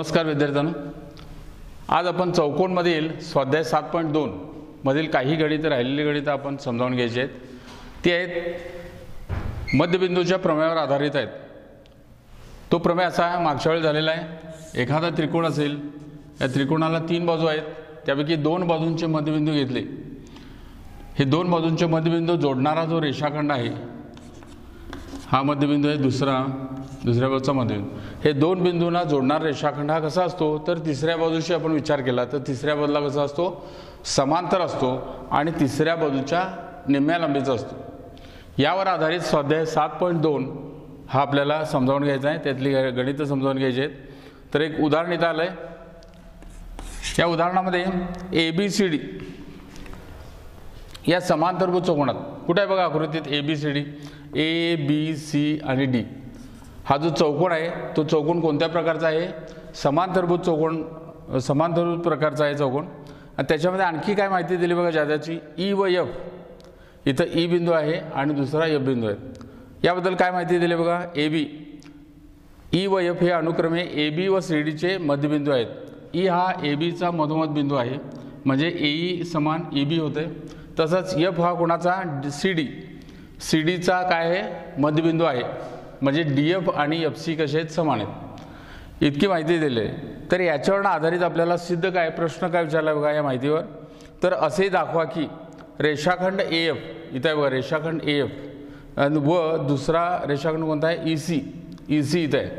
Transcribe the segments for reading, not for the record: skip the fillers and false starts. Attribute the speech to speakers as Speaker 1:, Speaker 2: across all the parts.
Speaker 1: नमस्कार विद्यार्थ्यांनो, आज आपण चौकोनमधील स्वाध्याय 7.2 मधील काही गणित राहिलेली गणित आपण समजावून घ्यायची आहेत। ती आहेत मध्यबिंदूच्या प्रमेयावर आधारित आहेत। तो प्रमेय असा मागच्या वेळी झालेला आहे। एखादा त्रिकोण असेल, या त्रिकोणाला 3 बाजू आहेत, त्यापैकी 2 बाजूंचे मध्यबिंदू घेतले। हे 2 बाजूंचे मध्यबिंदू जोडणारा जो रेषाखंड आहे, हा मध्यबिंदू आहे दुसऱ्या बाजूचा मध्यबिंदू। हे 2 बिंदूंना जोडणारा रेषाखंड हा कसा असतो, तर तिसऱ्या बाजूशी आपण विचार केला तर तिसऱ्या बाजूला कसा असतो, समांतर असतो आणि तिसऱ्या बाजूच्या निम्म्या लांबीचा असतो। यावर आधारित स्वाध्याय 7.2 हा आपल्याला समजावून घ्यायचा आहे। त्यातली गणितं समजावून घ्यायची आहेत। तर एक उदाहरण इथं आलंय। या उदाहरणामध्ये ABCD या समांतरभुज चौकोनात, कुठे आहे बघा आकृतीत ABCD, ABC आणि D हा जो चौकोन आहे तो चौकोन कोणत्या प्रकारचा आहे, समांतरभुज चौकोन, समांतरभुज प्रकारचा आहे चौकोन। आणि त्याच्यामध्ये आणखी काय माहिती दिली बघा ज्याची, E व F, इथं E बिंदू आहे आणि दुसरा F बिंदू आहे। याबद्दल काय माहिती दिली बघा, AB, E व F हे अनुक्रमे AB व CD चे मध्यबिंदू आहेत। E हा AB चा मधोमध बिंदू आहे, म्हणजे AE समान EB होते। तसंच F हा कोणाचा, CD चा काय आहे, मध्यबिंदू आहे, म्हणजे DF आणि FC कसे आहेत, समान आहेत। इतकी माहिती दिली आहे। तर याच्यावर आधारित आपल्याला सिद्ध काय, प्रश्न काय विचारला बघा या माहितीवर। तर असे दाखवा की रेषाखंड AF, इथं आहे बघा रेषाखंड AF व दुसरा रेषाखंड कोणता आहे, EC इथं आहे।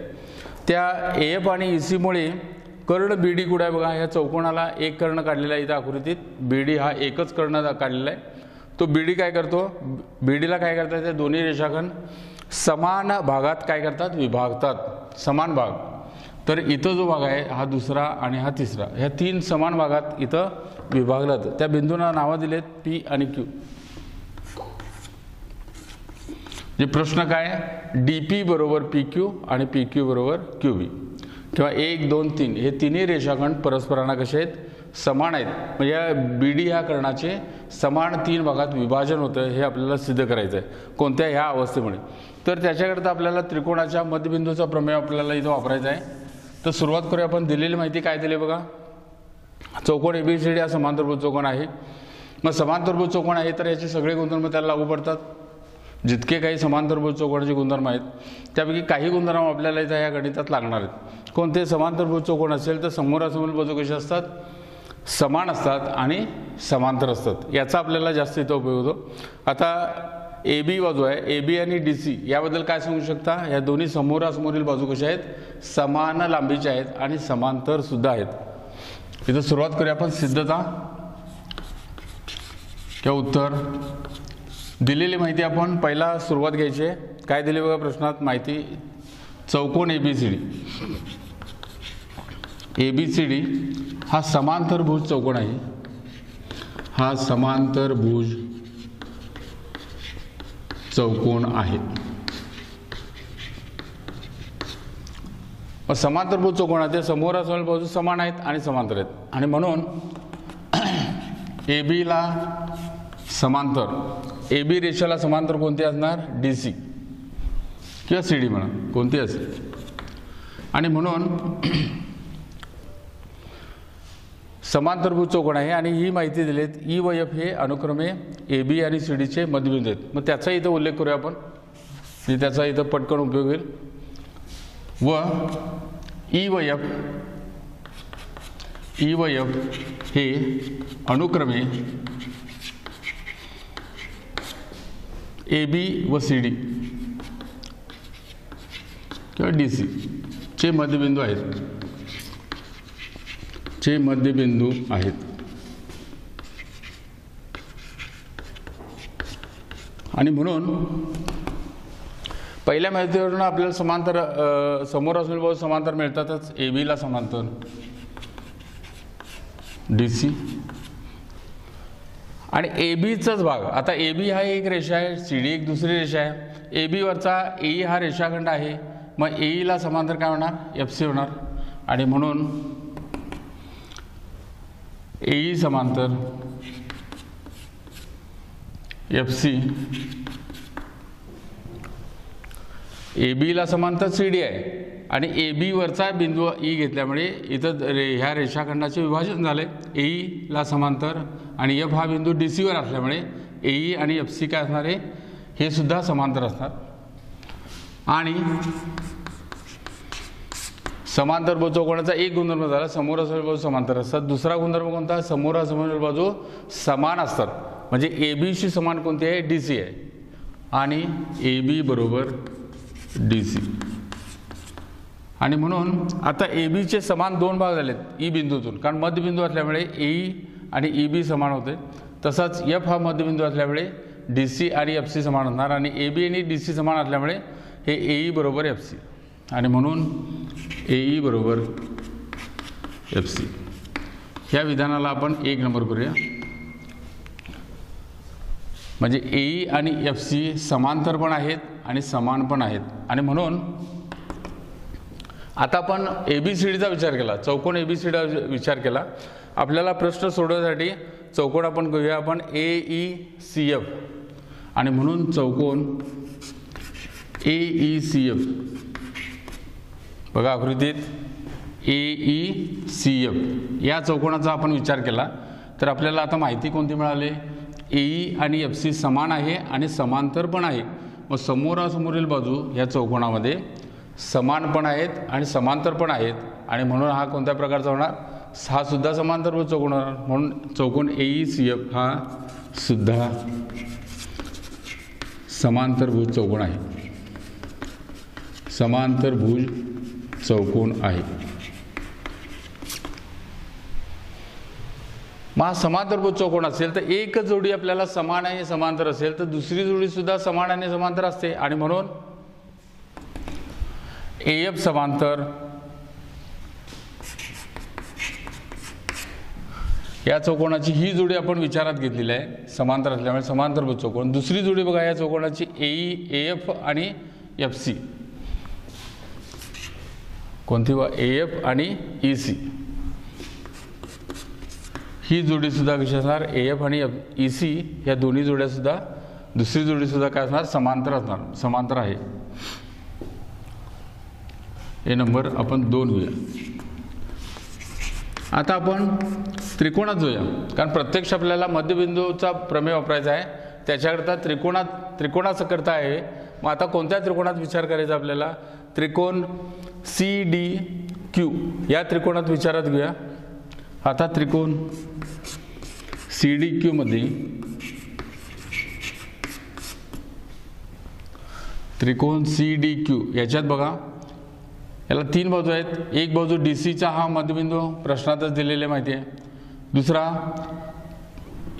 Speaker 1: त्या AF आणि EC मुळे कर्ण BD कुठे आहे बघा, या चौकोनाला एक कर्ण काढलेला आहे इथं आकृतीत। BD हा एकच कर्ण काढलेला आहे। तो BD काय करतो, BDला काय करतात, ते दोन्ही रेषाखंड समान भागात काय करतात, विभागतात, समान भाग। तर इथं जो भाग आहे हा दुसरा आणि हा तिसरा, ह्या 3 समान भागात इथं विभागला जातं। त्या बिंदूंना नावं दिलेत P आणि Q। जे प्रश्न काय, DP बरोबर PQ आणि PQ बरोबर QB, किंवा 1 2 3 हे तिन्ही रेषाखंड परस्परांना कसे आहेत, समान आहेत। म्हणजे या BD ह्या कर्णाचे समान 3 भागात विभाजन होतं, हे आपल्याला सिद्ध करायचं आहे कोणत्या ह्या अवस्थेमुळे। तर त्याच्याकरता आपल्याला त्रिकोणाच्या मध्यबिंदूचा प्रमेय आपल्याला इथं वापरायचा आहे। तर सुरुवात करूया आपण। दिलेली माहिती काय दिली बघा, चौकोन ABCD हा समांतरभुज चौकोन आहे। मग समांतरभुज चौकोन आहे तर याचे सगळे गुणधर्म त्याला लागू पडतात। जितके काही समांतरभुज चौकोनाचे गुणधर्म आहेत त्यापैकी काही गुणधर्म आपल्याला इथं या गणितात लागणार आहेत। कोणते, समांतरभुज चौकोन असेल तर समोरासमोर बाजू कशा असतात, समान असतात आणि समांतर असतात। याचा आपल्याला जास्त इथं उपयोग होतो। आता AB बाजू आहे, AB आणि DC याबद्दल काय सांगू शकता, या दोन्ही समोरासमोरील बाजू कशा आहेत, समान लांबीच्या आहेत आणि समांतर सुद्धा आहेत। इथं सुरुवात करूया आपण सिद्धता किंवा उत्तर। दिलेली माहिती आपण पहिला सुरुवात घ्यायची आहे। काय दिली बघा प्रश्नात माहिती, चौकोन ABCD हा समांतरभुज चौकोन आहे। हा समांतरभुज चौकोन आहे। समांतरभुज चौकोनाचे समोरासमोर बाजू समान आहेत आणि समांतर आहेत, आणि म्हणून AB ला समांतर, AB रेषेला समांतर कोणती असणार, DC किंवा CD म्हणा, कोणती असेल। आणि म्हणून समांतरभुज चौकोन आहे आणि ही माहिती दिली आहे। E व F हे अनुक्रमे AB आणि CD चे मध्यबिंदू आहेत। मग त्याचा इथं उल्लेख करूया आपण, त्याचा इथं पटकन उपयोग होईल। व E व F हे अनुक्रमे AB व CD किंवा DC चे मध्यबिंदू आहेत, आणि म्हणून पहिल्या माहितीवरून आपल्याला समांतर, समोरासमोर बाजू समांतर मिळतातच। AB ला समांतर, DC आणि ABचाच भाग। आता AB हा एक रेषा आहे, CD एक दुसरी रेषा आहे। AB वरचा AE हा रेषाखंड आहे, मग AE ला समांतर काय होणार, FC होणार। आणि म्हणून AE समांतर FC ए बीला समांतर सी डी आहे आणि ए बी वरचा बिंदू ई घेतल्यामुळे इथं ह्या रेषाखंडाचे विभाजन झाले. ए ईला समांतर आणि एफ हा बिंदू डी सीवर असल्यामुळे ए ई आणि एफ सी काय असणार आहे, हे सुद्धा समांतर असणार. आणि समांतर चौकोनाचा एक गुणधर्म झाला, समोरासमोर बाजू समांतर असतात. दुसरा गुणधर्म कोणता, समोरासमोर बाजू समान असतात. म्हणजे ए बीशी समान कोणती आहे, डी सी आहे. आणि ए बी बरोबर डी सी. आणि म्हणून आता ए बीचे समान दोन भाग झालेत ई बिंदूतून, कारण मध्यबिंदू असल्यामुळे ए ई आणि ई बी समान होते. तसंच एफ हा मध्यबिंदू असल्यामुळे डी सी आणि एफ सी समान होणार. आणि ए बी आणि डी सी समान असल्यामुळे हे ए ई बरोबर एफ सी. आणि म्हणून ए ई बरोबर एफ सी. ह्या विधानाला आपण 1 नंबर करूया. म्हणजे ए ई आणि एफ सी समांतर पण आहेत आणि समान पण आहेत. आणि म्हणून आता आपण ए बी सी डीचा विचार केला, चौकोन ए बी सी डीचा विचार केला. आपल्याला प्रश्न सोडवण्यासाठी चौकोन आपण घेऊया आपण ए ई सी एफ. आणि म्हणून चौकोन ए ई सी एफ बघा आकृतीत ए ई सी एफ या चौकोनाचा आपण विचार केला तर आपल्याला आता माहिती कोणती मिळाली, ए ई आणि एफ सी समान आहे आणि समांतर पण आहे. मग समोरासमोरील बाजू या चौकोनामध्ये समान पण आहेत आणि समांतर पण आहेत. आणि म्हणून हा कोणत्या प्रकारचा होणार, हा सुद्धा समांतरभुज चौकोन होणार. म्हणून चौकोन ए ई सी एफ हा सुद्धा समांतरभुज चौकोन आहे, समांतरभुज चौकोन आहे. मग समांतरभुज चौकोन असेल तर एक जोडी आपल्याला समान आणि समांतर असेल तर दुसरी जोडी सुद्धा समान आणि समांतर असते. आणि म्हणून ए एफ समांतर या चौकोनाची ही जोडी आपण विचारात घेतलेली आहे, समांतर असल्यामुळे समांतरभुज चौकोन. दुसरी जोडी बघा या चौकोनाची ए एफ आणि एफ सी. कोणती व ए एफ आणि ई सी. ही जोडी सुद्धा कशी असणार, ए एफ आणि ई सी या दोन्ही जोड्या सुद्धा, दुसरी जोडी सुद्धा काय असणार, समांतर असणार, समांतर आहे. हे नंबर आपण 2 घेऊया. आता आपण त्रिकोणात जाऊया, कारण प्रत्यक्ष आपल्याला मध्यबिंदूचा प्रमेय वापरायचा आहे. त्याच्याकरता त्रिकोणाचं करता आहे. मग आता कोणत्या त्रिकोणात विचार करायचा आपल्याला, त्रिकोण सी डी क्यू या त्रिकोणात विचारात घेऊया. आता त्रिकोण सी डी क्यू मध्ये त्रिकोण सी डी क्यू याच्यात बघा याला 3 बाजू आहेत. एक बाजू डी सीचा हा मध्यबिंदू प्रश्नातच दिलेले माहिती आहे. दुसरा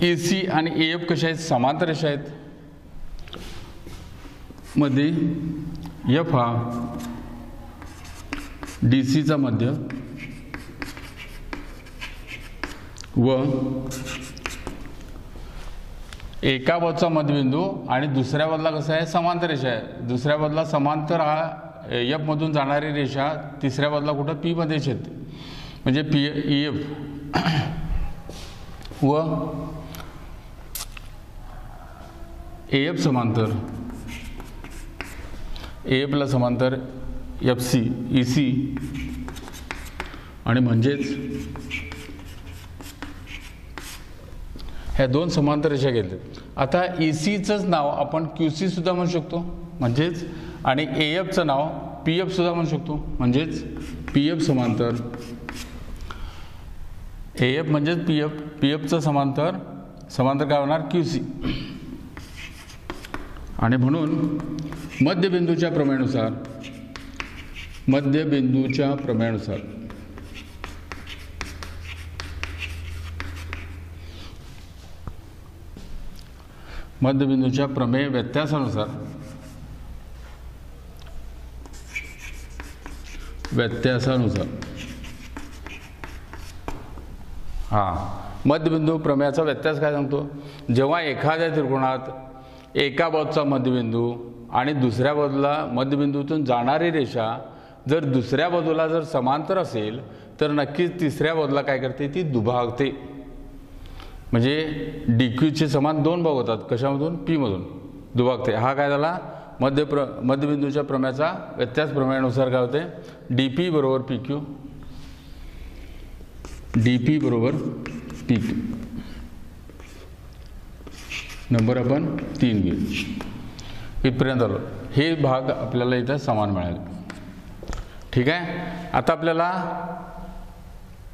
Speaker 1: ए सी आणि ए एफ कशा आहेत, समांतर रेषा आहेत. मध्ये एफ हा डी सीचा मध्य व एका बाजूचा मध्यबिंदू आणि दुसऱ्या बाजूला कसं आहे, समांतर रेषा आहे. दुसऱ्या बाजूला समांतर हा एफ मधून जाणारी रेषा तिसऱ्या बाजूला कुठं पी मध्ये छेदते, म्हणजे पी ई एफ. व ए एफ समांतर ए एफला समांतर एफ सी ई सी. आणि म्हणजेच ह्या 2 समांतर रेषा घेतल्या. आता ई सीचंच नाव आपण क्यू सी सुद्धा म्हणू शकतो, म्हणजेच. आणि ए एफचं नाव पी एफ सुद्धा म्हणू शकतो, म्हणजेच पी एफ समांतर ए एफ म्हणजेच पी एफ, पी एफचं समांतर काय होणार, क्यू सी. आणि म्हणून मध्यबिंदूच्या प्रमेयानुसार मध्यबिंदूच्या प्रमेय व्यत्यासानुसार मध्यबिंदू प्रमेयाचा व्यत्यास काय सांगतो, जेव्हा एखाद्या त्रिकोणात एका बाजूचा मध्यबिंदू आणि दुसऱ्या बाजूला मध्यबिंदूतून जाणारी रेषा जर दुसऱ्या बाजूला जर समांतर असेल तर नक्कीच तिसऱ्या बाजूला काय करते, ती दुभागते. म्हणजे डी क्यूचे समान 2 भाग होतात, कशामधून, पी मधून दुभागते. हा काय झाला मध्यबिंदूच्या प्रमेयाचा व्यत्यास प्रमेयानुसार काय होते, डी पी बरोबर पी क्यू, डी पी बरोबर पी क्यू. नंबर आपण 3 घेऊ. इथपर्यंत आलो. हे भाग आपल्याला इथं समान मिळाले. ठीक आहे. आता आपल्याला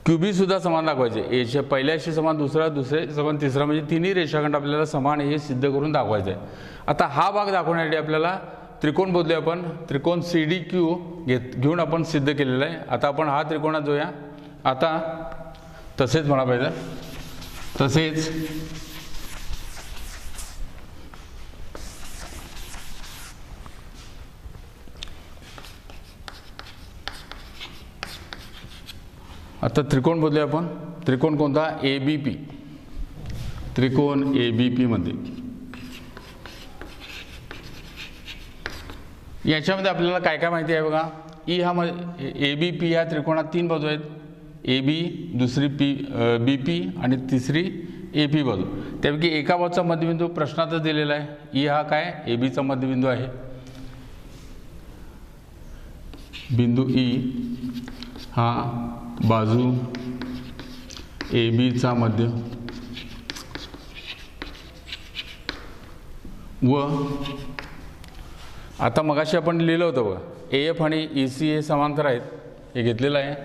Speaker 1: क्यूबी सुद्धा समान दाखवायचे. एच्या पहिल्याशी समान, दुसरे समान, तिसरा, म्हणजे तिन्ही रेषाखंड आपल्याला समान हे सिद्ध करून दाखवायचे आहे. आता हा भाग दाखवण्यासाठी आपल्याला त्रिकोण बदलू. आपण त्रिकोण सी डी क्यू घेऊन आपण सिद्ध केलेला आहे. आता आपण हा त्रिकोणात जाऊया. आता तसेच म्हणा पाहिजे, तसेच आता त्रिकोण बदलूया आपण. त्रिकोण कोणता, ए बी पी. त्रिकोण ए बी पी मध्ये याच्यामध्ये आपल्याला काय काय माहिती आहे बघा. ई हा ए बी पी या त्रिकोणात 3 बाजू आहेत. ए बी, दुसरी पी बी पी आणि तिसरी ए पी बाजू. त्यापैकी एका बाजूचा मध्यबिंदू प्रश्नातच दिलेला आहे. ई हा काय, ए बीचा मध्यबिंदू आहे. बिंदू ई हा बाजू ए बीचा मध्य व आता मगाशी आपण लिहिलं होतं बघा, ए एफ आणि ई सी हे समांतर आहेत. हे घेतलेलं आहे.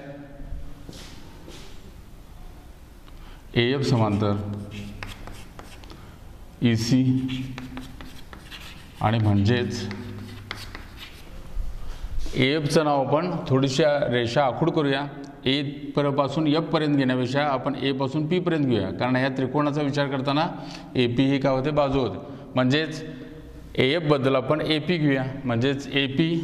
Speaker 1: ए एफ समांतर ई सी आणि म्हणजेच ए एफचं नाव आपण थोडीशा रेषा आखूड करूया. ए पासून एफ पर्यंत घेण्यापेक्षा आपण ए पासून पी पर्यंत घेऊया, कारण ह्या त्रिकोणाचा विचार करताना ए पी ही काय होते, बाजू होते. म्हणजेच ए एफ बद्दल आपण ए पी घेऊया. म्हणजेच ए पी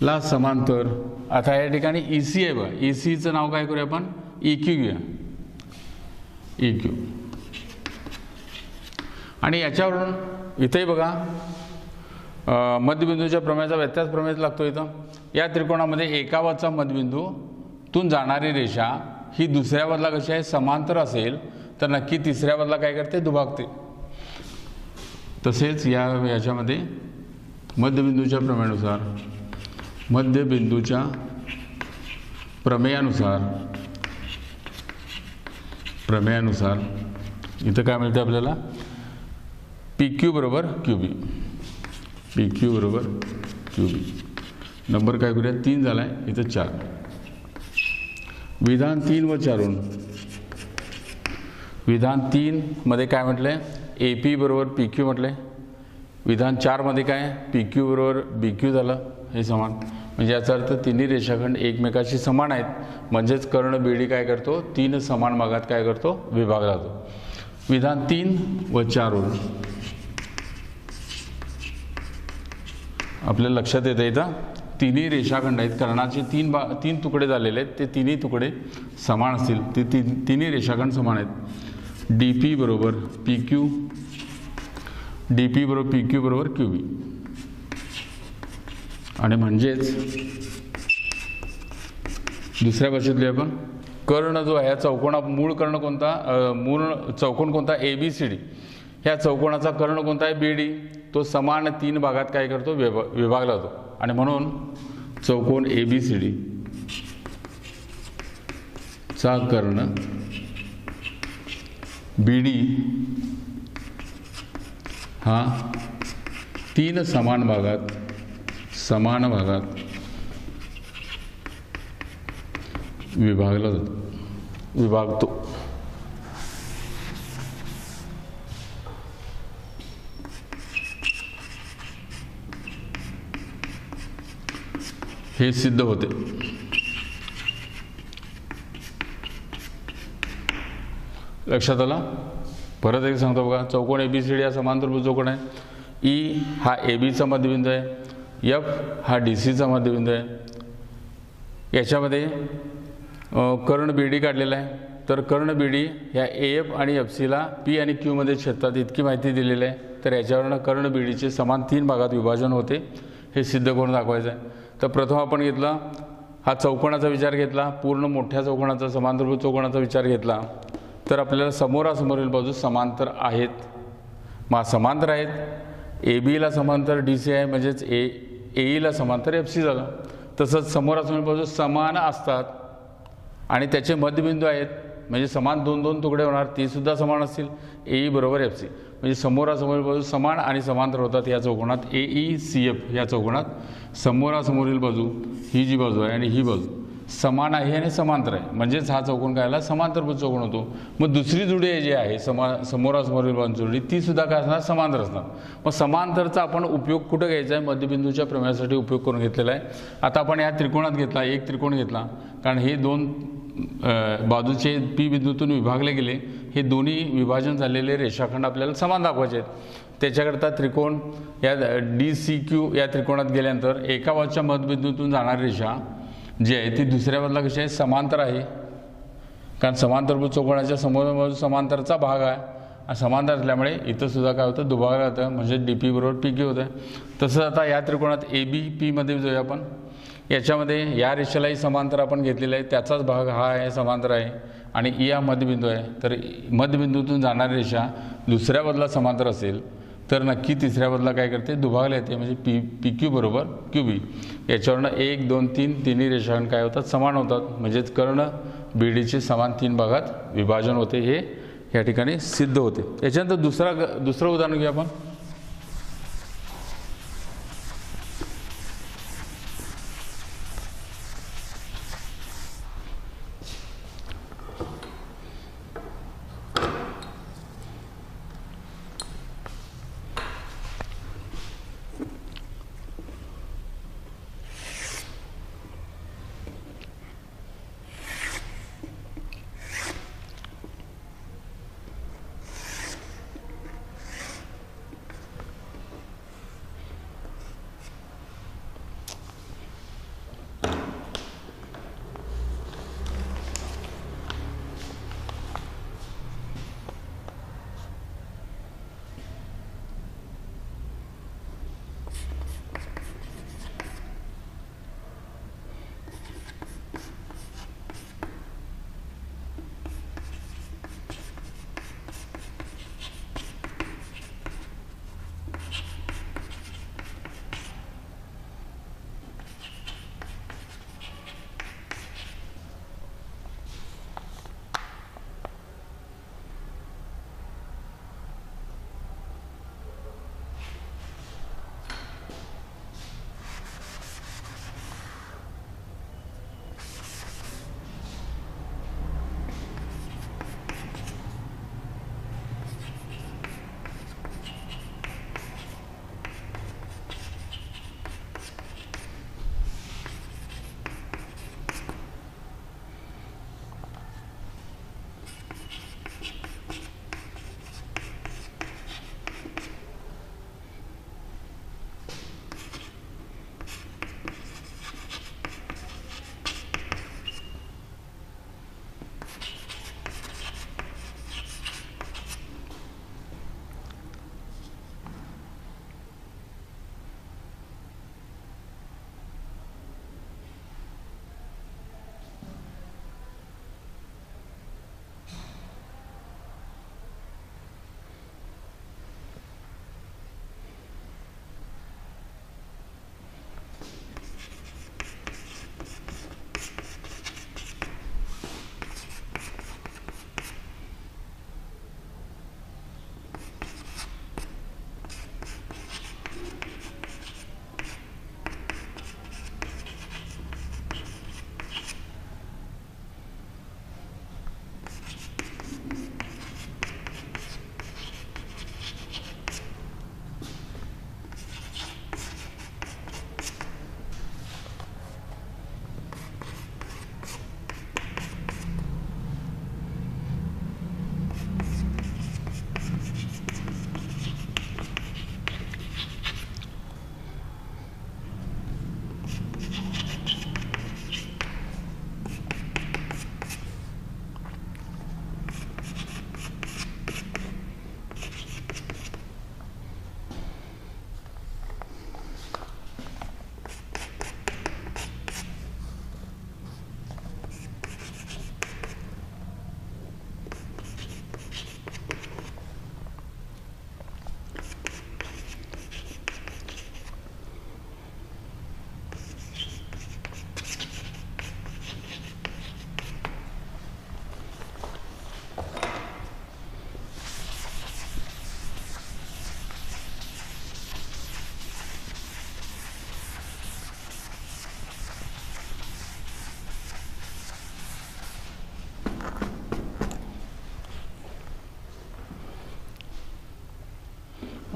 Speaker 1: ला समांतर. आता या ठिकाणी ई सी आहे बघा. ई सीचं नाव काय करूया आपण, ई क्यू घेऊया. E Q. आणि याच्यावरून इथेही बघा मध्यबिंदूच्या प्रमेयाचा व्यत्यास प्रमेय लागतो इथं. या त्रिकोणामध्ये एका बाजूचा मध्यबिंदूतून जाणारी रेषा ही दुसऱ्या बाजूला कशी आहे, समांतर असेल तर नक्की तिसऱ्या बाजूला काय करते, दुभागते. तसेच याच्यामध्ये मध्यबिंदूच्या प्रमेयानुसार इथं काय मिळते आपल्याला, पी क्यू बरोबर क्यू बी. पी क्यू बरोबर क्यू बी. नंबर काय करूया, 3 झाला आहे, इथं 4. विधान 3 व 4. विधान 3 मध्ये काय म्हटलंय, ए पी बरोबर पी क्यू म्हटलंय. विधान 4 मध्ये काय, पी क्यू बरोबर बी क्यू झालं. हे समान, म्हणजे याचा अर्थ तिन्ही रेषाखंड एकमेकाशी समान आहेत. म्हणजेच कर्ण बीडी काय करतो, 3 समान भागात काय करतो, विभागला जातो. विधान 3 व 4 वरून आपल्या लक्षात येतं इथं तिन्ही रेषाखंड आहेत. कर्णाचे 3 तुकडे झालेले आहेत. ते तिन्ही तुकडे समान असतील. ते तिन्ही रेषाखंड समान आहेत. डी पी बरोबर पी क्यू, डी पी बरोबर पी क्यू बरोबर क्यू बी. आणि म्हणजेच दुसऱ्या भाषेतली आपण कर्ण जो आहे, चौकोना मूळ कर्ण कोणता, मूळ चौकोन कोणता, ए बी सी डी. ह्या चौकोनाचा कर्ण कोणता आहे, बी डी. तो समान 3 भागात काय करतो, विभागला जातो. आणि म्हणून चौकोन ए बी सी डी चा कर्ण बी डी हा 3 समान भागात विभागतो. हे सिद्ध होते. लक्षात आला. परत एक सांगतो बघा, चौकोन ए बी सी डी हा समांतरभुज चौकोन आहे. ई हा ए बीचा मध्यबिंदू आहे. एफ हा डी सीचा मध्यबिंदू आहे. याच्यामध्ये कर्ण बी डी काढलेला आहे. तर कर्ण बी डी ह्या ए एफ आणि एफ सीला पी आणि क्यू मध्ये छेदतात इतकी माहिती दिलेली आहे. तर याच्यावरनं कर्ण बी डीचे समान 3 भागात विभाजन होते. हे सिद्ध करून दाखवायचं आहे. तर प्रथम आपण घेतला हा चौकोनाचा विचार घेतला, पूर्ण मोठ्या चौकोनाचा, समांतरभुज चौकोनाचा विचार घेतला. तर आपल्याला समोरासमोरील बाजू समांतर आहेत. समांतर आहेत ए बीला समांतर डी सी आहे म्हणजेच एईला समांतर एफ सी झालं. तसंच समोरासमोर बाजू समान असतात आणि त्याचे मध्यबिंदू आहेत म्हणजे समान दोन दोन तुकडे होणार, ती सुद्धा समान असतील. एई बरोबर एफ सी म्हणजे समोरासमोरील बाजू समान आणि समांतर होतात या चौकोनात एई सी एफ या चौकोनात. समोरासमोरील बाजू ही जी बाजू आहे आणि ही बाजू समान आहे आणि समांतर आहे म्हणजेच हा चौकोन काय आला समांतरभुज चौकोन होतो. मग दुसरी जोडी जी आहे समोरासमोरील बाजू जोडी ती सुद्धा काय असणार समांतर असणार. मग समांतरचा आपण उपयोग कुठं घ्यायचा आहे मध्यबिंदूच्या प्रमेयासाठी उपयोग करून घेतलेला आहे. आता आपण या त्रिकोणात घेतला एक त्रिकोण घेतला कारण हे दोन बाजूचे पी बिंदूतून विभागले गेले हे दोन्ही विभाजन झालेले रेषाखंड आपल्याला समान दाखवायचे आहेत. त्याच्याकरता त्रिकोण या डी सी क्यू या त्रिकोणात गेल्यानंतर एका बाजूच्या मध्यबिंदूतून जाणारी रेषा जी आहे ती दुसऱ्या बाजूला कशी आहे समांतर आहे कारण समांतरभुज चौकोनाच्या समोर बाजू समांतरचा भाग आहे. समांतर असल्यामुळे इथं सुद्धा काय होतं दुभागलं जातं म्हणजे डी पी बरोबर पी क्यू होतं. तसंच आता या त्रिकोणात ए बी पीमध्ये जाऊया आपण. याच्यामध्ये या रेषेलाही समांतर आपण घेतलेला आहे त्याचाच भाग हा आहे समांतर आहे आणि ई हा मध्यबिंदू आहे. तर मध्यबिंदूतून जाणारी रेषा दुसऱ्या बाजूला समांतर असेल तर नक्की तिसऱ्या बाजूला काय करते दुभागले येते म्हणजे पी क्यू बरोबर क्यू बी. याच्यावरनं 1 2 3 तिन्ही रेषाखंड काय होतात समान होतात म्हणजेच कर्ण बी डीचे समान 3 भागात विभाजन होते हे या ठिकाणी सिद्ध होते. याच्यानंतर दुसरं उदाहरण घेऊ आपण.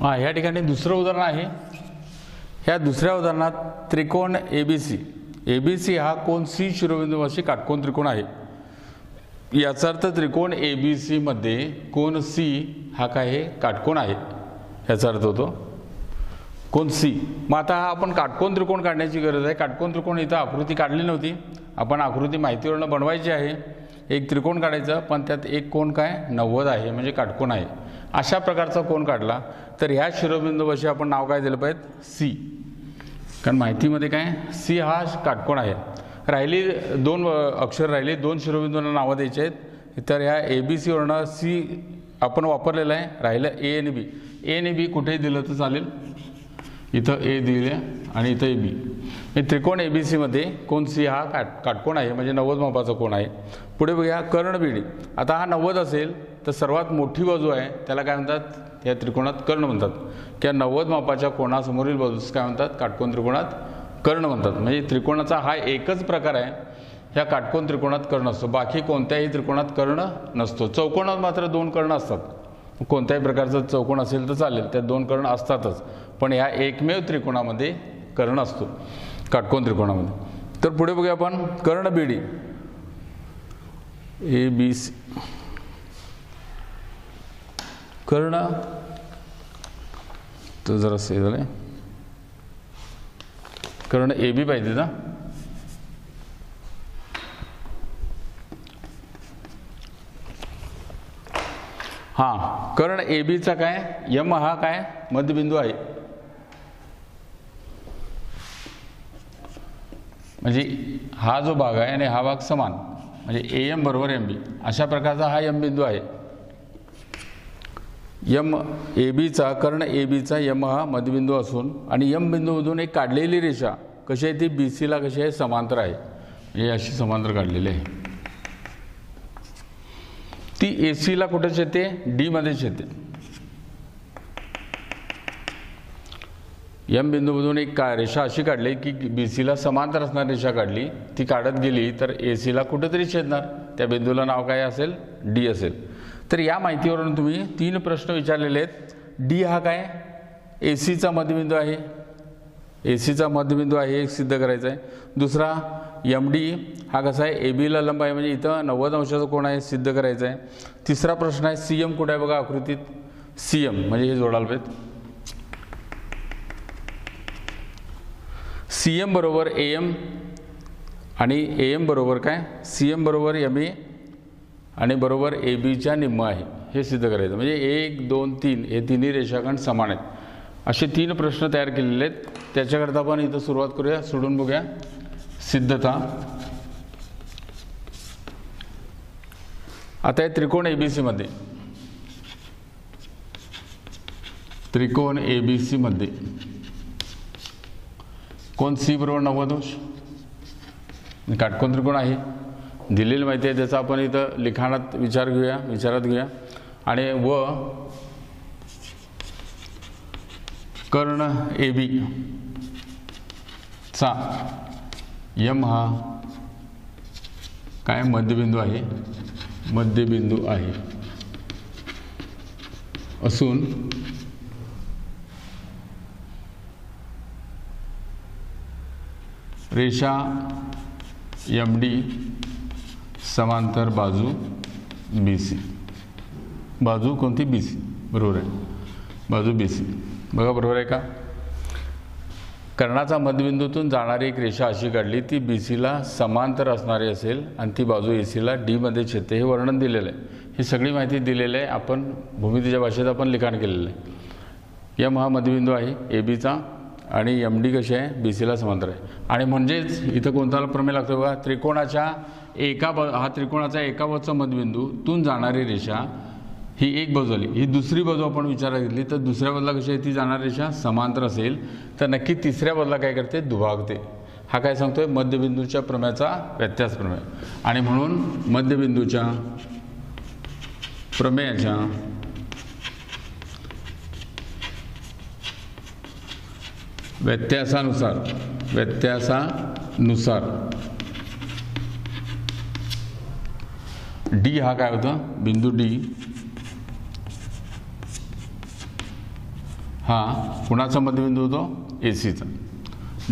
Speaker 1: हां, या ठिकाणी दुसरं उदाहरण आहे. ह्या दुसऱ्या उदाहरणात त्रिकोण ABC. ABC हा कोन C शिरोबिंदूपाशी काटकोन त्रिकोण आहे. याचा अर्थ त्रिकोण ABC मध्ये कोन C हा काय आहे, काटकोन आहे, याचा अर्थ होतो कोन C. मग आता आपण काटकोन त्रिकोण काढण्याची गरज आहे. काटकोन त्रिकोण इथं आकृती काढली नव्हती, आपण आकृती माहितीवरून बनवायची आहे. एक त्रिकोण काढायचं, पण त्यात एक कोन काय 90 आहे, म्हणजे काटकोन आहे. अशा प्रकारचा कोन काढला तर ह्या शिरोबिंदूपाशी आपण नाव काय दिलं पाहिजे, C, कारण माहितीमध्ये काय C हा काटकोन आहे. राहिली दोन अक्षर राहिले, दोन शिरोबिंदूंना नावं द्यायची आहेत. तर ह्या ABC वरनं C आपण वापरलेलं आहे. राहिलं A आणि B. A आणि B कुठेही दिलं तर चालेल. इथं A दिले आणि इथं AB. हे त्रिकोण ABC मध्ये कोन C हा काटकोन आहे, म्हणजे 90 मापाचा कोन आहे. पुढे बघूया कर्ण BD. आता हा 90 असेल तर सर्वात मोठी बाजू आहे त्याला काय म्हणतात, या त्रिकोणात कर्ण म्हणतात. किंवा 90 मापाच्या कोणासमोरील बाजूस काय म्हणतात, काटकोन त्रिकोणात कर्ण म्हणतात. म्हणजे त्रिकोणाचा हा एकच प्रकार आहे, ह्या काटकोन त्रिकोणात कर्ण असतो. बाकी कोणत्याही त्रिकोणात कर्ण नसतो. चौकोनात मात्र 2 कर्ण असतात. कोणत्याही प्रकारचा चौकोन असेल तर चालेल, त्यात 2 कर्ण असतातच. पण ह्या एकमेव त्रिकोणामध्ये कर्ण असतो, काटकोन त्रिकोणामध्ये. तर पुढे बघूया आपण कर्ण BD. ABC कर्ण तर जरा से झालं, कर्ण AB पाहिजे ना. हां, कर्ण ABचा काय, M हा काय मध्यबिंदू आहे. म्हणजे हा जो भाग आहे आणि हा भाग समान, म्हणजे AM बरोबर MB अशा प्रकारचा हा M बिंदू आहे. ABचा कर्ण ABचा M हा मध्यबिंदू असून आणि M बिंदूमधून एक काढलेली रेषा कशी आहे, ती BCला कशी आहे, समांतर आहे. म्हणजे अशी समांतर काढलेली आहे. ती ACला कुठे छेदते, D मध्ये छेदते. M बिंदूमधून एक रेषा अशी काढली की BCला समांतर असणारी रेषा काढली, ती काढत गेली तर ACला कुठेतरी छेदणार. त्या बिंदूला नाव काय असेल, D असेल. तर या माहितीवरून तुम्ही 3 प्रश्न विचारलेले आहेत. D हा काय ACचा मध्यबिंदू आहे, ACचा मध्यबिंदू आहे हे सिद्ध करायचं आहे. दुसरा MD हा कसा आहे, ABला लंब आहे, म्हणजे इथं 90 अंशाचा कोन आहे, सिद्ध करायचं आहे. तिसरा प्रश्न आहे CM कुठे आहे बघा आकृतीत, CM म्हणजे हे जोडायला पाहिजे. CM बरोबर AM आणि AM बरोबर काय, CM बरोबर MA आणि बरोबर ABच्या निम्म आहे, हे सिद्ध करायचं. म्हणजे 1 2 3 हे तिन्ही रेषाखंड समान आहेत. असे 3 प्रश्न तयार केलेले आहेत. त्याच्याकरता आपण इथं सुरुवात करूया, सोडून बघूया. सिद्धता. आता हे त्रिकोण ABC मध्ये, त्रिकोण ABC मध्ये कोन C बरोबर 90 अंश, काटकोन त्रिकोण आहे. दिलेली माहिती आहे त्याचा आपण इथं लिखाणात विचारात घेऊया. आणि व कर्ण AB चा M हा काय मध्यबिंदू आहे, मध्यबिंदू आहे असून रेषा MD समांतर बाजू BC. बाजू कोणती, BC बरोबर आहे, बाजू BC. बघा बरोबर आहे का. कर्णाचा मध्यबिंदूतून जाणारी एक रेषा अशी काढली, ती BCला समांतर असणारी असेल आणि ती बाजू ACला D मध्ये छेदते, हे वर्णन दिलेलं आहे. ही सगळी माहिती दिलेली आहे. आपण भूमितीच्या भाषेत आपण लिखाण केलेलं आहे. M हा मध्यबिंदू आहे ABचा आणि MD कशी आहे, BCला समांतर आहे. आणि म्हणजेच इथं कोणता प्रमेय लागतो बघा, त्रिकोणाच्या हा त्रिकोणाचा एका बाजूचा मध्यबिंदूतून जाणारी रेषा ही एक बाजू आली, ही दुसरी बाजू आपण विचारात घेतली तर दुसऱ्या बाजूला कशी आहे, ती जाणारी रेषा समांतर असेल तर नक्की तिसऱ्या बाजूला काय करते, दुभागते. हा काय सांगतोय, मध्यबिंदूच्या प्रमेयाचा व्यत्यास प्रमेय. आणि म्हणून मध्यबिंदूच्या प्रमेयाच्या व्यत्यासानुसार D हा काय होता, बिंदू D हा कुणाचा मध्यबिंदू होतो? एसीचा.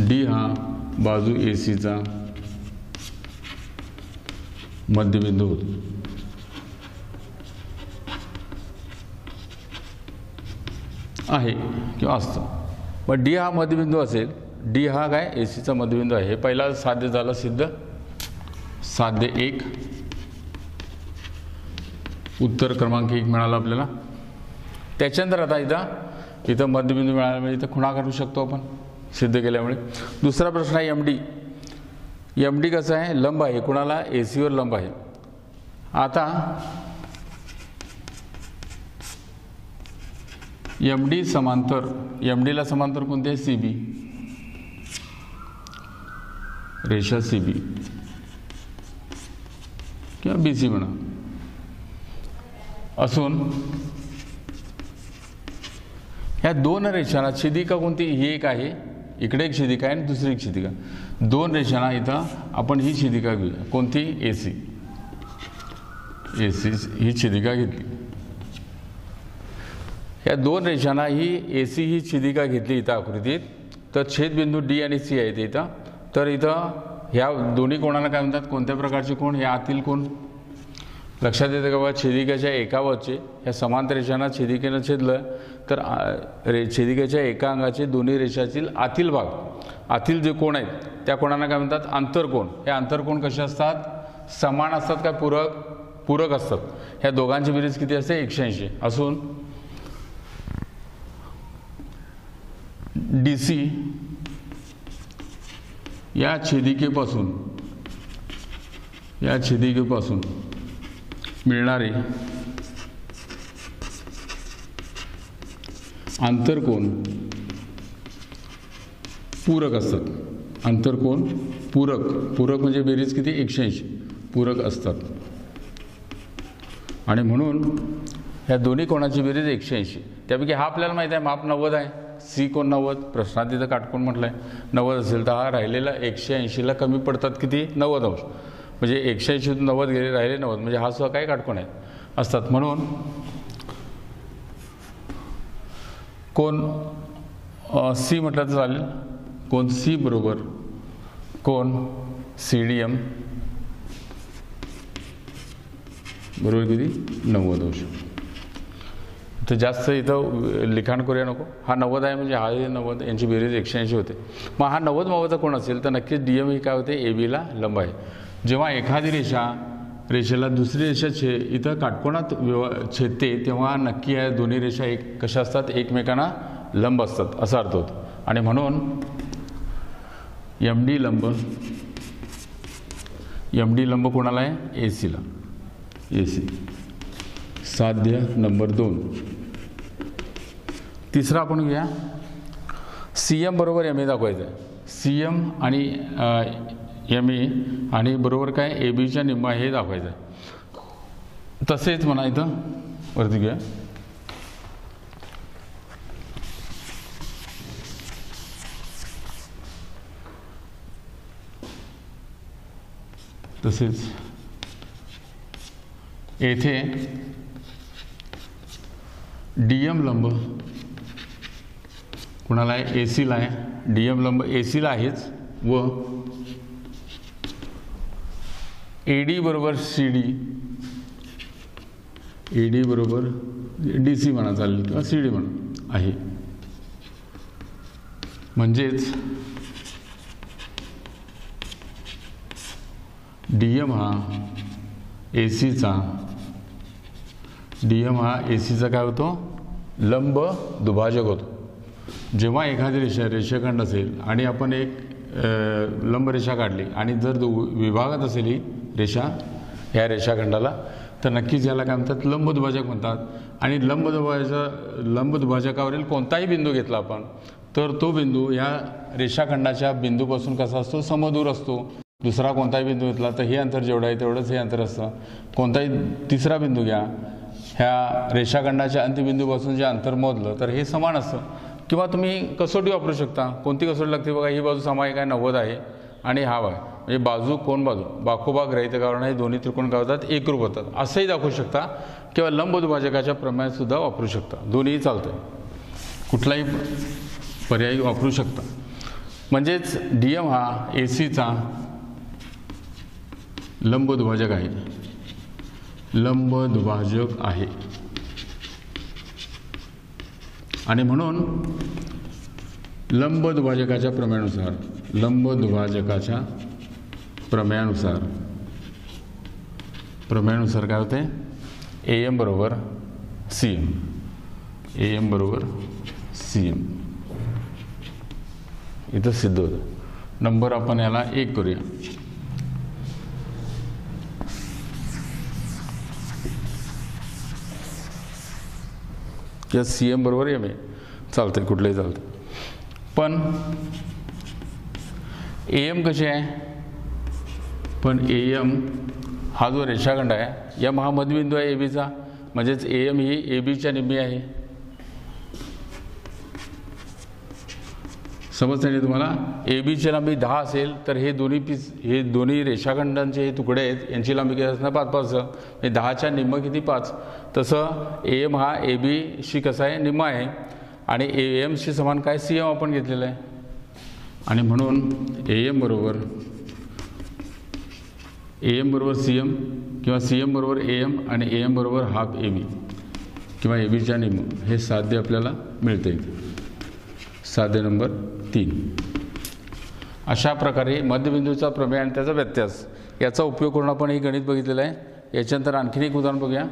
Speaker 1: डी हा बाजू एसीचा मध्यबिंदू होतो. आहे किंवा असतं. पण डी हा मध्यबिंदू असेल, डी हा काय एसीचा मध्यबिंदू आहे. हे पहिला साध्य झालं सिद्ध. साध्य 1, उत्तर क्रमांक 1 मिळाला आपल्याला. त्याच्यानंतर आता इथं मध्यबिंदू मिळाल्यामुळे इथं खुणा काढू शकतो आपण सिद्ध केल्यामुळे. दुसरा प्रश्न आहे एम डी. एम डी कसं आहे? लंब आहे. कुणाला? एसीवर लंब आहे. आता एम डी समांतर, एम डीला समांतर कोणते आहे? सी बी, रेषा सी बी किंवा बी सी म्हणा असून ह्या दोन रेषांना छेदिका कोणती? ही एक आहे, इकडे एक छेदिका आहे आणि दुसरी एक छेदिका. दोन रेषांना इथं आपण ही छेदिका घेऊया. कोणती? एसी. एसी ही छेदिका घेतली. या दोन रेषांना ही एसी ही छेदिका घेतली इथं आकृतीत, तर छेदबिंदू डी आणि सी आहेत इथं. तर इथं ह्या दोन्ही कोणाला काय म्हणतात? कोणत्या प्रकारचे कोण? हे आतील कोण. लक्षात येतं का बघा? छेदिकेच्या एकावरचे ह्या समांतर रेषांना छेदिकेनं छेदलं तर छेदिकेच्या एका अंगाचे दोन्ही रेषातील आतील भाग, आतील जे कोण आहेत त्या कोणाला काय म्हणतात? आंतरकोण. हे आंतरकोण कसे असतात? समान असतात का पूरक? पूरक असतात. ह्या दोघांची बेरीज किती असते? 180 असून डी सी या छेदिकेपासून मिळणारे आंतरकोण पूरक असतात. आंतरकोण पूरक, पूरक म्हणजे बेरीज किती? 180 पूरक असतात. आणि म्हणून ह्या दोन्ही कोणाची बेरीज 180. त्यापैकी हा आपल्याला माहिती आहे माप 90 आहे. सी कोण 90, प्रश्नात तिथं काटकोण म्हटलं आहे. 90 असेल तर हा राहिलेला 180ला कमी पडतात किती? 90 अंश. म्हणजे 180 90 गेले, राहिले 90, म्हणजे हा सुद्धा काय काटकोण आहे असतात. म्हणून कोण सी म्हटलं तर चालेल. कोण सी बरोबर कोण सी डी एम बरोबर किती? 90 अंश. तर जास्त इथं लिखाण करूया नको. हा 90 आहे म्हणजे हा 90, यांची बेरीज 180 होते. मग हा 90 मावाचा कोण असेल तर नक्कीच डी एम ही काय होते? ए बीला लंब आहे. जेव्हा एखादी रेषेला दुसरी रेषा इथं काटकोनात छेदते तेव्हा नक्की या दोन्ही रेषा कशा असतात? एकमेकांना लंब असतात असा अर्थ होतो. आणि म्हणून एम डी लंब कोणाला आहे? एसीला. एसी. साध्य नंबर 2. तिसरा आपण घेऊया. सी एम बरोबर एम ए दाखवायचं आहे. सी एम आणि एम ए आणि बरोबर काय? ए बीच्या निम्मा हे दाखवायचं आहे. तसेच म्हणा इथं वरती घ्या. तसेच येथे डी एम लंब कुणाला आहे? एसीला आहे. डी एम लंब एसीला आहेच व एडी बरोबर सी डी, एडी बरोबर डी सी म्हणा चालेल किंवा सी डी म्हणा आहे. म्हणजेच डी एम हा एसीचा काय होतो? लंब दुभाजक होतो. जेव्हा एखादी रेषाखंड असेल आणि आपण एक लंब रेषा काढली आणि जर विभागात असेल ही रेषा ह्या रेषाखंडाला तर नक्कीच याला काय म्हणतात? लंब दुभाजक म्हणतात. आणि लंब दुभाजकावरील कोणताही बिंदू घेतला आपण तर तो बिंदू ह्या रेषाखंडाच्या बिंदूपासून कसा असतो? समदूर असतो. दुसरा कोणताही बिंदू घेतला तर हे अंतर जेवढं आहे तेवढंच हे अंतर असतं. कोणताही तिसरा बिंदू घ्या, ह्या रेषाखंडाच्या अंत्यबिंदूपासून जे अंतर मोजलं तर हे समान असतं. किंवा तुम्ही कसोटी वापरू शकता. कोणती कसोटी लागते बघा? ही बाजू सामायिक आहे 90 आहे आणि हा आहे म्हणजे बाजू कोण बाजू बाकोबाग रहित कारण हे दोन्ही त्रिकोण काय होतात? एकरूप होतात असंही दाखवू शकता. किंवा लंब दुभाजकाच्या प्रमेयात सुद्धा वापरू शकता. दोन्हीही चालतं. कुठलाही पर्याय वापरू शकता. म्हणजेच DM हा AC चा लंबदुभाजक आहे, लंबदुभाजक आहे. आणि म्हणून लंबदुभाजकाच्या प्रमेयानुसार काय होते, AM बरोबर CM इथं सिद्ध होतं. नंबर आपण याला 1 करूया. या CM बरोबर M आहे, चालतंय, कुठलंही चालतं. पण AM कशी आहे, पण AM हा जो रेषाखंड आहे, M हा मध्यबिंदू आहे AB चा, म्हणजेच AM ही AB च्या निम्मी आहे. समजते नाही तुम्हाला. AB ची लांबी 10 असेल तर हे दोन्ही रेषाखंडांचे हे तुकडे आहेत, यांची लांबी किती असणार, 5 हे 10च्या निम्म किती 5. तसं AM हा AB शी कसा आहे, निम्मा आहे, आणि AM शी समान काय, CM आपण घेतलेलं आहे. आणि म्हणून AM बरोबर CM किंवा CM बरोबर AM आणि AM बरोबर हाफ AB किंवा ABच्या निम्म, हे साध्य आपल्याला मिळते. साध्य नंबर 3. अशा प्रकारे मध्यबिंदूचा प्रमेय आणि त्याचा व्यत्यास याचा उपयोग करून आपण हे गणित बघितलेलं आहे. याच्यानंतर आणखीन एक उदाहरण बघूया.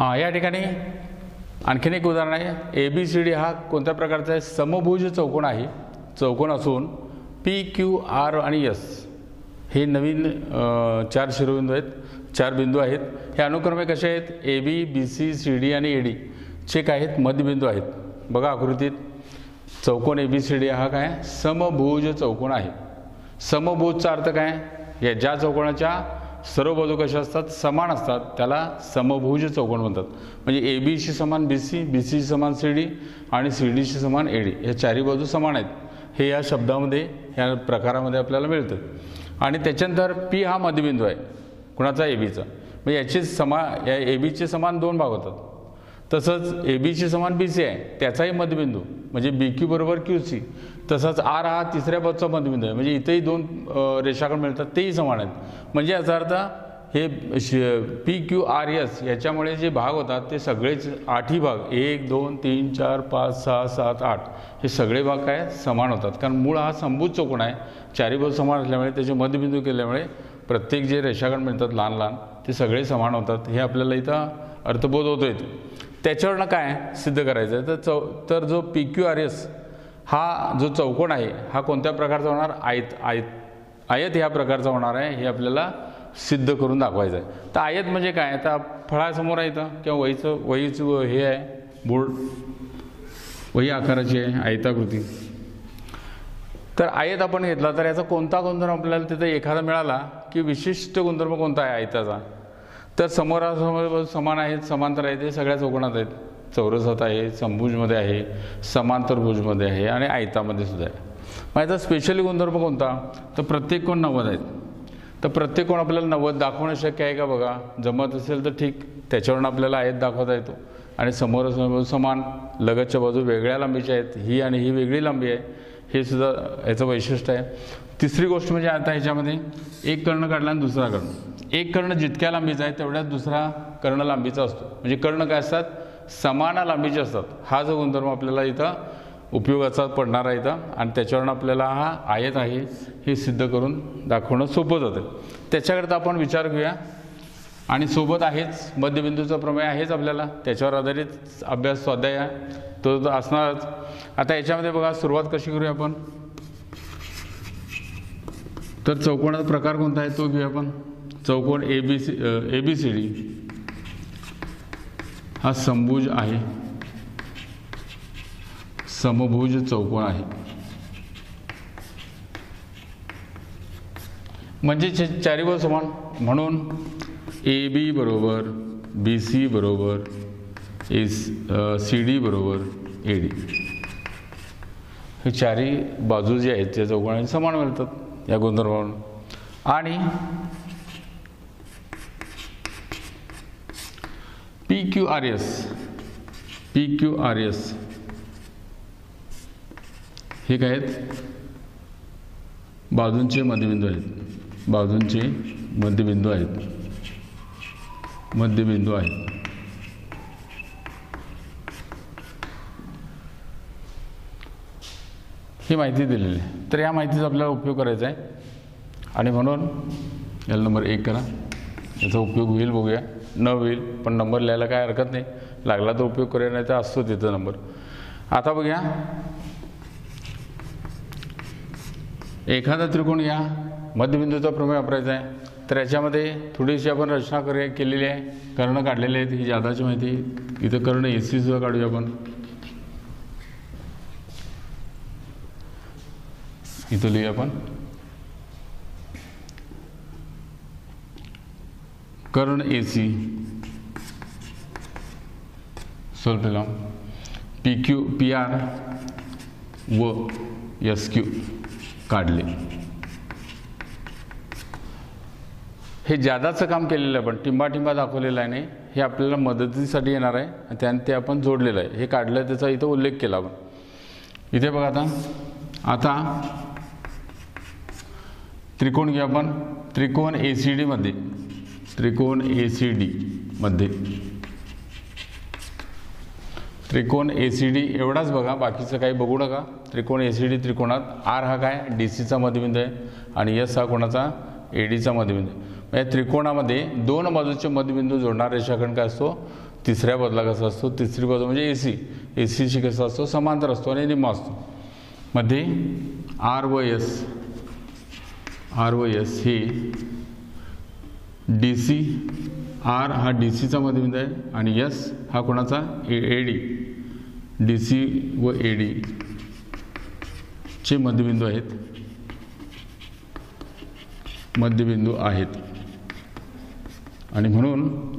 Speaker 1: हां, या ठिकाणी आणखीन एक उदाहरण आहे. ABCD हा कोणत्या प्रकारचा आहे? समभुज चौकोन आहे. चौकोन असून PQR आणि S हे नवीन 4 शिरोबिंदू आहेत, 4 बिंदू आहेत. हे अनुक्रमे कसे आहेत? AB, BC, CD आणि AD चे काय आहेत? मध्यबिंदू आहेत. बघा आकृतीत चौकोन ABCD हा काय? समभुज चौकोन आहे. समभुजचा अर्थ काय? या ज्या चौकोनाच्या सर्व बाजू कशा असतात? समान असतात, त्याला समभुज चौकोन म्हणतात. म्हणजे ABशी समान BC, BCशी समान CD आणि CDशी समान AD, या चारही बाजू समान आहेत. हे या शब्दामध्ये, या प्रकारामध्ये आपल्याला मिळतं. आणि त्याच्यानंतर P हा मध्यबिंदू आहे कुणाचा? ABचा. म्हणजे याचे या ABचे समान 2 भाग होतात. तसंच ABशी समान BC आहे, त्याचाही मध्यबिंदू म्हणजे BQ बरोबर QC. तसंच R हा तिसऱ्या बाजूचा मध्यबिंदू आहे, म्हणजे इथेही 2 रेषाखंड मिळतात, तेही समान आहेत. म्हणजे याचा अर्थ हे PQRS याच्यामुळे जे भाग होतात ते सगळेच 8ही भाग, 1 2 3 4 5 6 7 8 हे सगळे भाग काय? समान होतात. कारण मूळ हा समभुज चौकोन आहे. चारही बाजू समान असल्यामुळे त्याचे मध्यबिंदू केल्यामुळे प्रत्येक जे रेषाखंड मिळतात लहान लहान ते सगळे समान होतात. हे आपल्याला इथं अर्थबोध होतो इथे. त्याच्यावरनं काय सिद्ध करायचं आहे? तर जो PQRS हा जो चौकोन आहे हा कोणत्या प्रकारचा होणार? आयत ह्या प्रकारचा होणार आहे. हे आपल्याला सिद्ध करून दाखवायचं आहे. तर आयत म्हणजे काय? आता फळासमोर आहे इथं किंवा वहीचं हे आहे, बोर्ड वही आकाराची आहे, आयताकृती. तर आयत आपण घेतला तर याचा कोणता गुणधर्म आपल्याला तिथं एखादा मिळाला की विशिष्ट गुणधर्म कोणता आहे आयताचा? तर समोरासमोर समान आहेत, समांतर आहेत, हे सगळ्या चौकोनात आहेत. चौरसात आहे, समभुजमध्ये आहे, समांतर भुजमध्ये आहे आणि आयतामध्ये सुद्धा आहे. मग याचा स्पेशली गुणधर्म कोणता? तर प्रत्येक कोण 90 आहेत. तर प्रत्येक कोण आपल्याला 90 दाखवणं शक्य आहे का? बघा, जमत असेल तर ठीक, त्याच्यावरून आपल्याला आयत दाखवता येतो. आणि समोरासमोर समान, लगतच्या बाजू वेगळ्या लांबीच्या आहेत, ही आणि ही वेगळी लांबी आहे, हे सुद्धा याचं वैशिष्ट्य आहे. तिसरी गोष्ट म्हणजे आता ह्याच्यामध्ये एक कर्ण काढला आणि दुसरा कर्ण. एक कर्ण जितक्या लांबीचा आहे तेवढ्याच दुसरा कर्ण लांबीचा असतो. म्हणजे कर्ण काय असतात? समान लांबीचे असतात. हा जो गुणधर्म आपल्याला इथं उपयोगाचा पडणार आहे इथं, आणि त्याच्यावरून आपल्याला हा आयत आहे हे सिद्ध करून दाखवणं सोपं जातं. त्याच्याकरता आपण विचार घेऊया. आणि सोबत आहेच मध्यबिंदूचा प्रमेय आहेच आपल्याला, त्याच्यावर आधारित अभ्यास स्वाध्याय तो असणारच. आता याच्यामध्ये बघा सुरुवात कशी करूया आपण? तर चौकोनाचा प्रकार कोणता आहे तो घेऊया आपण. चौकोन ABCD हा समभुज आहे, समभुज चौकोन आहे. म्हणजे चारी बाजू समान, म्हणून AB बरोबर BC बरोबर CD बरोबर AD हे चारही बाजू जे आहेत त्या चौकोनाचे समान मिळतात या गुणधर्मावरून. आणि PQRS हे काय आहेत? बाजूंचे मध्यबिंदू आहेत, बाजूंचे मध्यबिंदू आहेत, मध्यबिंदू आहेत. ही माहिती दिलेली आहे. तर या माहितीचा आपल्याला उपयोग करायचा आहे आणि म्हणून याला नंबर 1 करा. याचा उपयोग होईल बघूया, न होईल पण नंबर लिहायला काय हरकत नाही. लागला तर उपयोग करूया, नाही तर असतो तिथं नंबर. आता बघूया, एखादा त्रिकोण या मध्यबिंदूचा प्रमेय वापरायचा आहे. तर याच्यामध्ये थोडीशी आपण रचना केलेली आहे, कर्ण काढलेले आहेत. ही जादाची माहिती. इथं कर्ण AC सुद्धा काढूया आपण. इथं लिहूया आपण कर्ण AC सोल्व PR व SQ काढले. हे जादाचं काम केलेलं आहे, पण टिंबा दाखवलेलं आहे नाही. हे आपल्याला मदतीसाठी येणार आहे, त्याने ते आपण जोडलेलं आहे. हे काढलं, त्याचा इथं उल्लेख केला आपण. इथे बघा आता त्रिकोण घेऊ आपण. त्रिकोण ACD मध्ये, त्रिकोण ACD मध्ये, त्रिकोण ACD एवढाच बघा, बाकीचं काही बघू नका. त्रिकोण ACD त्रिकोणात R हा काय? DCचा मध्यबिंदू आहे आणि S हा कोणाचा? ADचा मध्यबिंदू. या त्रिकोणामध्ये 2 बाजूचे मध्यबिंदू जोडणारा रेषाखंड काय असतो? तिसऱ्या बाजूला कसा असतो, तिसरी बाजू म्हणजे एसीशी कसा असतो, समांतर असतो आणि निम्मा असतो. मध्ये आर व एस हे डी सी, आर हा डी सीचा मध्यबिंदू आहे आणि एस हा कोणाचा, ए डी, डी सी व ए डी चे मध्यबिंदू आहेत. आणि म्हणून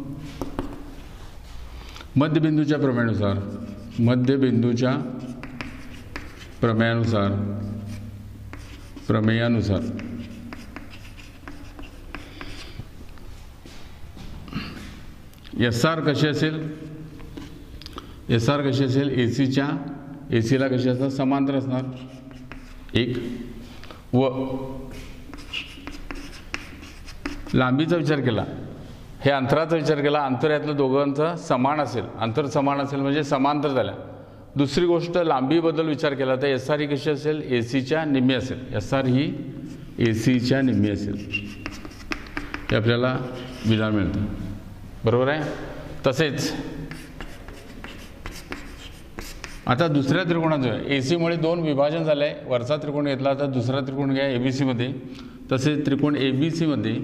Speaker 1: मध्यबिंदूच्या प्रमेयानुसार एस आर कशी असेल, एसीला कशी असणार, समांतर असणार एक. व लांबीचा विचार केला, हे अंतराचा विचार केला, अंतर यातलं दोघांचं समान असेल, अंतर समान असेल म्हणजे समांतर झाल्या. दुसरी गोष्ट लांबीबद्दल विचार केला तर एस आर ही कशी असेल, एसीच्या निम्मी असेल, हे आपल्याला विधान मिळतं. बरोबर आहे. तसेच आता दुसऱ्या त्रिकोणाचं एसीमुळे दोन विभाजन झालं आहे. वरचा त्रिकोण घेतला तर दुसरा त्रिकोण घ्या एबीसीमध्ये. तसेच त्रिकोण एबीसीमध्ये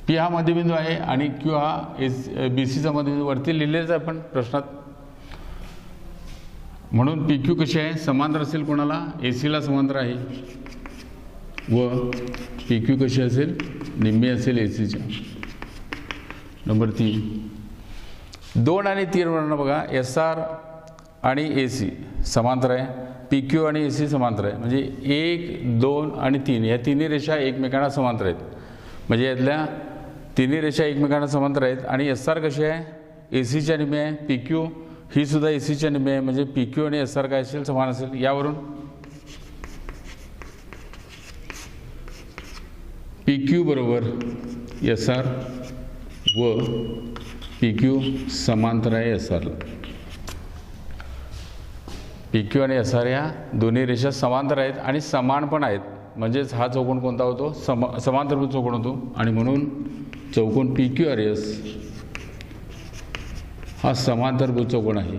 Speaker 1: पी हा मध्यबिंदू आहे आणि क्यू हा बीसीचा मध्यबिंदू वरती लिहिलेच आहे आपण प्रश्नात. म्हणून पी क्यू कशी आहे, समांतर असेल कोणाला, एसीला समांतर आहे. व पी क्यू कशी असेल, निम्मी असेल एसीच्या. नंबर 3 2 आणि 3 वरून बघा, एस आर आणि एसी समांतर आहे, पी क्यू आणि एसी समांतर आहे. म्हणजे 1, 2 आणि 3 या तिन्ही रेषा एकमेकांना समांतर आहेत. म्हणजे यातल्या तिन्ही रेषा एकमेकांना समांतर आहेत. आणि एस आर कशी आहे, एसीच्या निम्मी आहे. पी क्यू ही सुद्धा एसीच्या निम्मी आहे. म्हणजे पी क्यू आणि एस आर काय असेल, समान असेल. यावरून पी क्यू बरोबर एस आर व पी क्यू समांतर आहे एस आरला. पी क्यू आणि एस आर या दोन्ही रेषा समांतर आहेत आणि समान पण आहेत. म्हणजेच हा चौकोन कोणता होतो, समांतरभुज चौकोन होतो. आणि म्हणून चौकोन पी क्यू आर एस हा समांतरभुज चौकोन आहे,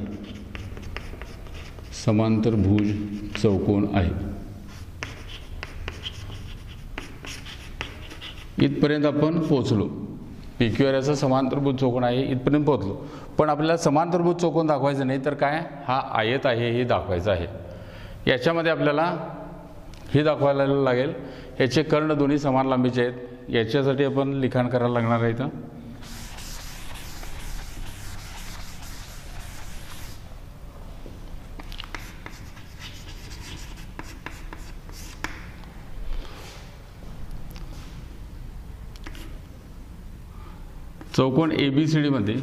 Speaker 1: समांतरभुज चौकोन आहे. इथपर्यंत आपण पोहोचलो. पी क्यू आर एस समांतरभुज चौकोन आहे, इथपर्यंत पोहोचलो. पण आपल्याला समांतरभुज चौकोन दाखवायचं नाही तर काय, हा आयत आहे हे दाखवायचं आहे. याच्यामध्ये आपल्याला हे दाखवायला लागेल याचे कर्ण दोन्ही समान लांबीचे आहेत. याच्यासाठी आपण लिखाण करायला लागणार आहे. इथं चौकोन ABCD मध्ये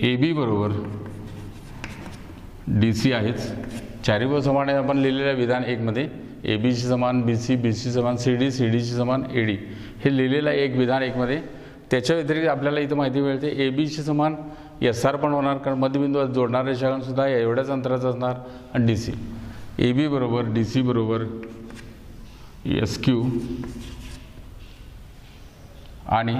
Speaker 1: AB बरोबर DC आहेच. चारी बाजू समान आहे. आपण लिहिलेल्या विधान 1 मध्ये ABC समान BC, BC समान CD, CDC समान AD हे लिहिलेलं आहे एक विधान 1 मध्ये. त्याच्या व्यतिरिक्त आपल्याला इथं माहिती मिळते ABC समान SR पण होणार, कारण मध्यबिंदू जोडणारे रेषाखंड सुद्धा एवढ्याच अंतराचा असणार. आणि DC AB बरोबर DC बरोबर SQ आणि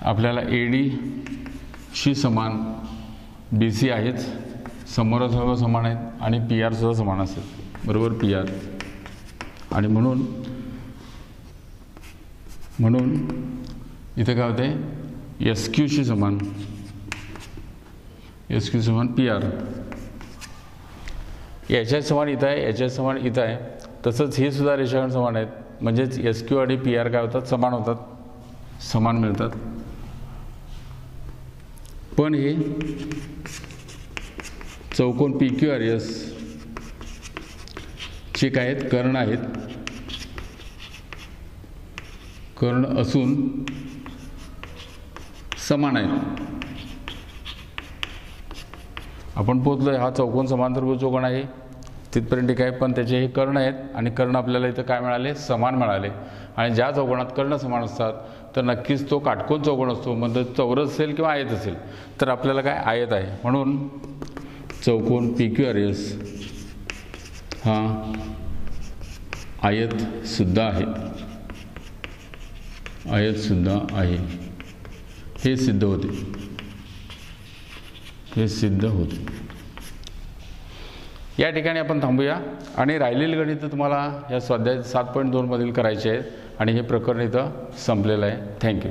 Speaker 1: आपल्याला AD शी समान BC आहेच, समोरासमोर समान आहेत आणि PR सुद्धा समान असेल. बरोबर PR. आणि म्हणून इथे काय होते, SQ शी समान PR. याच्या समान इथं आहे, याच्या समान इथं आहे. तसंच हे सुद्धा रेषाखंड समान आहेत. म्हणजेच SQ आणि PR काय होतात, समान होतात, समान मिळतात. पण हे चौकोन PQRS चे काय आहेत, कर्ण आहेत. कर्ण असून समान आहेत. आपण पोहोचलोय. हा चौकोन समांतरभुज चौकोन आहे. तिथपर्यंत ठीक आहे. पण त्याचे हे कर्ण आहेत आणि कर्ण आपल्याला इथं काय मिळाले, समान मिळाले. आणि ज्या चौकोनात कर्ण समान असतात तर नक्कीच तो काटकोन चौकोन असतो. म्हणजे चौरस असेल किंवा आयत असेल तर आपल्याला काय आयत आहे. म्हणून चौकोन PQRS हा आयत सुद्धा आहे, आयत सुद्धा आहे. हे सिद्ध होते, हे सिद्ध होते. या ठिकाणी आपण थांबूया आणि राहिलेली गणितं तुम्हाला या स्वाध्याय 7.2 मधील करायचे आहेत आणि हे प्रकरण इथं संपलेलं आहे. थँक्यू.